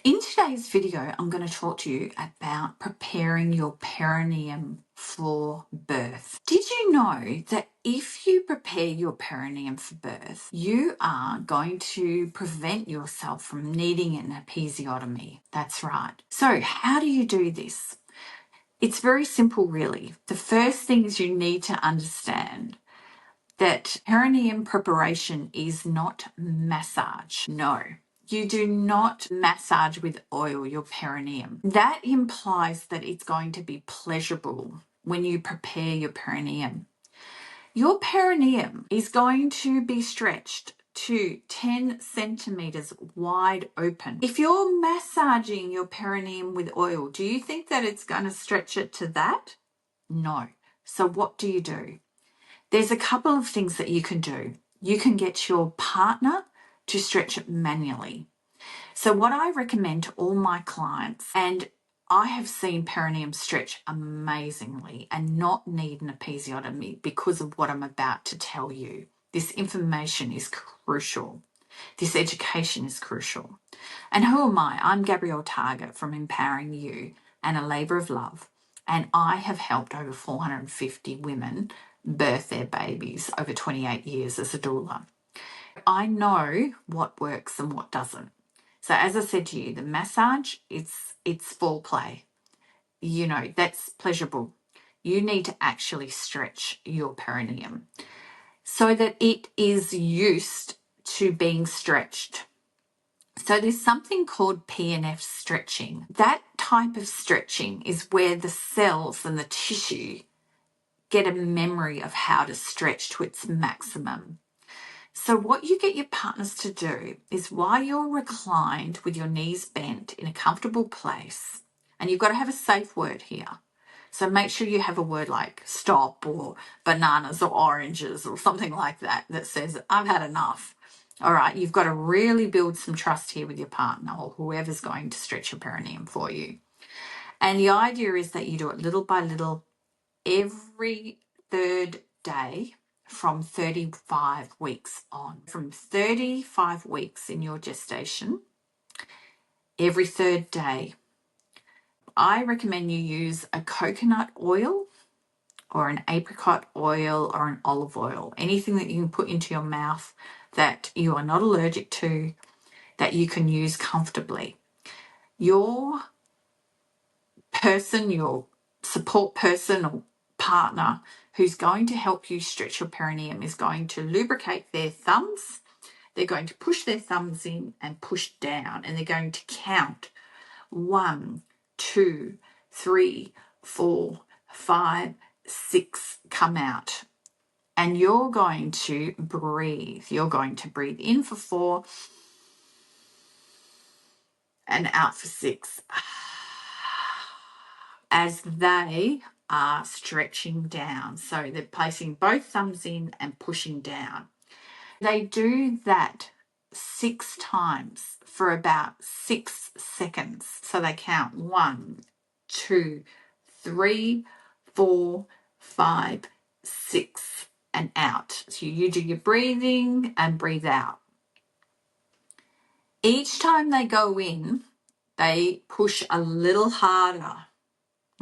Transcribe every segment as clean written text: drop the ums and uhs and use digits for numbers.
In today's video, I'm going to talk to you about preparing your perineum for birth. Did you know that if you prepare your perineum for birth, you are going to prevent yourself from needing an episiotomy? That's right. So how do you do this? It's very simple, really. The first thing is you need to understand that perineum preparation is not massage. No. You do not massage with oil your perineum. That implies that it's going to be pleasurable when you prepare your perineum. Your perineum is going to be stretched to 10 centimeters wide open. If you're massaging your perineum with oil, do you think that it's going to stretch it to that? No. So what do? There's a couple of things that you can do. You can get your partner to stretch it manually. So what I recommend to all my clients, and I have seen perineum stretch amazingly and not need an episiotomy because of what I'm about to tell you. This information is crucial. This education is crucial. And who am I? I'm Gabrielle Target from Empowering You and A Labour of Love. And I have helped over 450 women birth their babies over 28 years as a doula. I know what works and what doesn't. So as I said to you, the massage, it's foreplay. You know, that's pleasurable. You need to actually stretch your perineum so that it is used to being stretched. So there's something called PNF stretching. That type of stretching is where the cells and the tissue get a memory of how to stretch to its maximum. So what you get your partners to do is while you're reclined with your knees bent in a comfortable place, and you've got to have a safe word here. So make sure you have a word like stop or bananas or oranges or something like that that says, I've had enough. All right, you've got to really build some trust here with your partner or whoever's going to stretch your perineum for you. And the idea is that you do it little by little every third day from 35 weeks on. From 35 weeks in your gestation, every third day. I recommend you use a coconut oil or an apricot oil or an olive oil, anything that you can put into your mouth that you are not allergic to, that you can use comfortably. Your person, your support person or partner who's going to help you stretch your perineum is going to lubricate their thumbs. They're going to push their thumbs in and push down, and they're going to count 1, 2, 3, 4, 5, 6 come out. And you're going to breathe. You're going to breathe in for 4 and out for 6. As they are stretching down. So they're placing both thumbs in and pushing down. They do that 6 times for about 6 seconds. So they count 1, 2, 3, 4, 5, 6 and out. So you do your breathing and breathe out. Each time they go in, they push a little harder.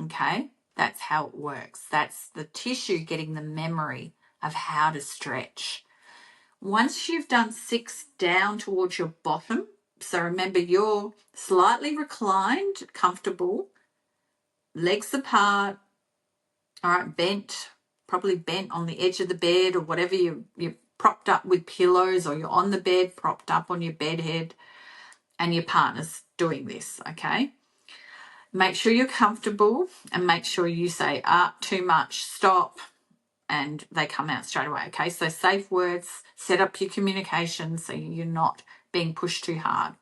Okay, that's how it works. That's the tissue getting the memory of how to stretch. Once you've done 6 down towards your bottom, so remember you're slightly reclined, comfortable, legs apart, all right, bent, probably bent on the edge of the bed or whatever you're propped up with pillows, or you're on the bed, propped up on your bed head, and your partner's doing this, okay? Make sure you're comfortable and make sure you say, too much, stop, and they come out straight away, okay? So safe words, set up your communication so you're not being pushed too hard.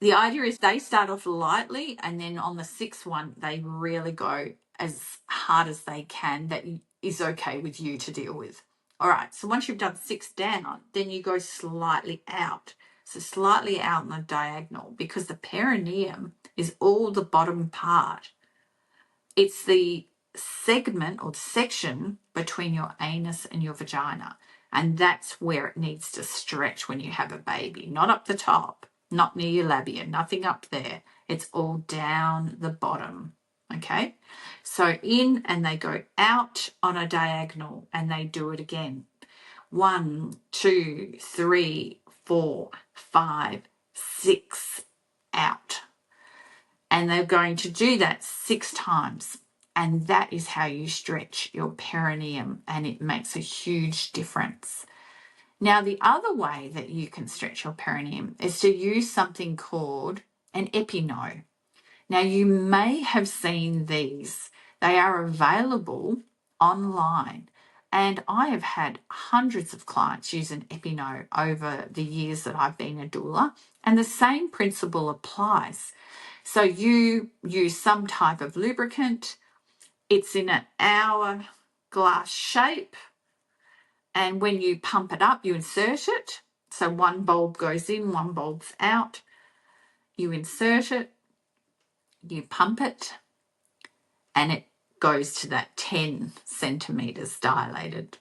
The idea is they start off lightly, and then on the 6th one, they really go as hard as they can that is okay with you to deal with. All right, so once you've done 6 down, then you go slightly out. So slightly out on the diagonal, because the perineum is all the bottom part. It's the segment or section between your anus and your vagina. And that's where it needs to stretch when you have a baby, not up the top. not near your labia, nothing up there. It's all down the bottom, okay? So in and they go out on a diagonal and they do it again. 1, 2, 3, 4, 5, 6, out. And they're going to do that 6 times. And that is how you stretch your perineum, and it makes a huge difference. Now, the other way that you can stretch your perineum is to use something called an Epi-No. Now, you may have seen these. They are available online. And I have had hundreds of clients use an Epi-No over the years that I've been a doula. And the same principle applies. So you use some type of lubricant. It's in an hourglass shape. And when you pump it up, you insert it. So one bulb goes in, one bulb's out. You insert it, you pump it, and it goes to that 10 centimeters dilated.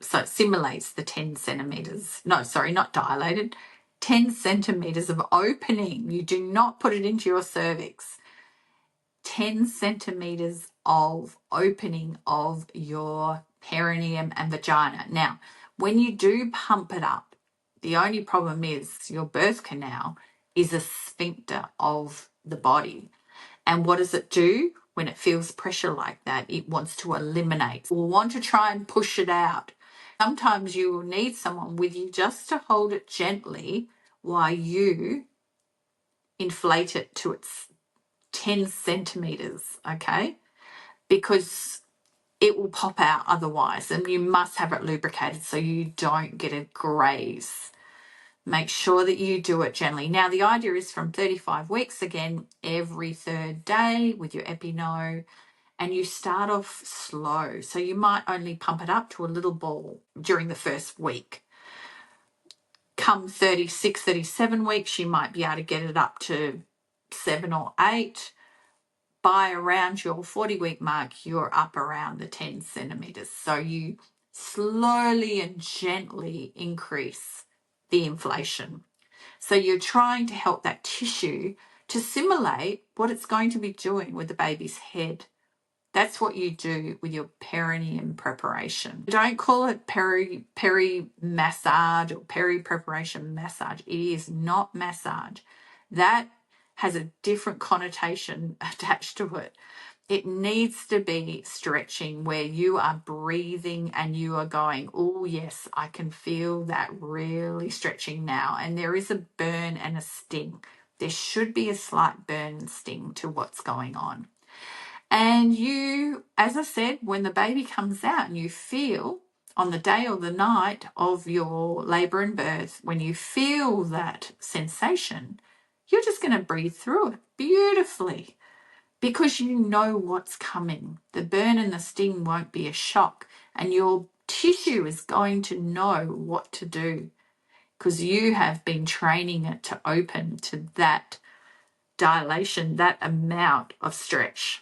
So it simulates the 10 centimeters. No, sorry, not dilated. 10 centimeters of opening. You do not put it into your cervix. 10 centimeters of opening of your perineum and vagina. Now, when you do pump it up, the only problem is your birth canal is a sphincter of the body. And what does it do when it feels pressure like that? It wants to eliminate. We'll want to try and push it out. Sometimes you will need someone with you just to hold it gently while you inflate it to its 10 centimeters, okay? Because it will pop out otherwise, and you must have it lubricated so you don't get a graze. Make sure that you do it gently. Now, the idea is from 35 weeks, again, every 3rd day with your Epi-No, and you start off slow. So you might only pump it up to a little ball during the first week. Come 36, 37 weeks, you might be able to get it up to 7 or 8. By around your 40-week mark, you're up around the 10 centimeters. So you slowly and gently increase the inflation. So you're trying to help that tissue to simulate what it's going to be doing with the baby's head. That's what you do with your perineum preparation. Don't call it peri massage or peri preparation massage. It is not massage. That has a different connotation attached to it. It needs to be stretching where you are breathing and you are going, oh yes, I can feel that really stretching now. And there is a burn and a sting. There should be a slight burn and sting to what's going on. And you, as I said, when the baby comes out and you feel on the day or the night of your labor and birth, when you feel that sensation, you're just going to breathe through it beautifully because you know what's coming. The burn and the sting won't be a shock, and your tissue is going to know what to do because you have been training it to open to that dilation, that amount of stretch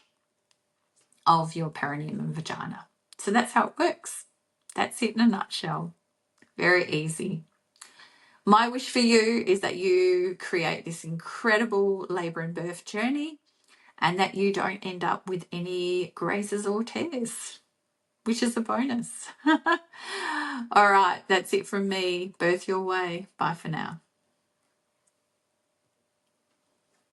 of your perineum and vagina. So that's how it works. That's it in a nutshell. Very easy. My wish for you is that you create this incredible labor and birth journey and that you don't end up with any grazes or tears, which is a bonus. All right, that's it from me. Birth your way. Bye for now.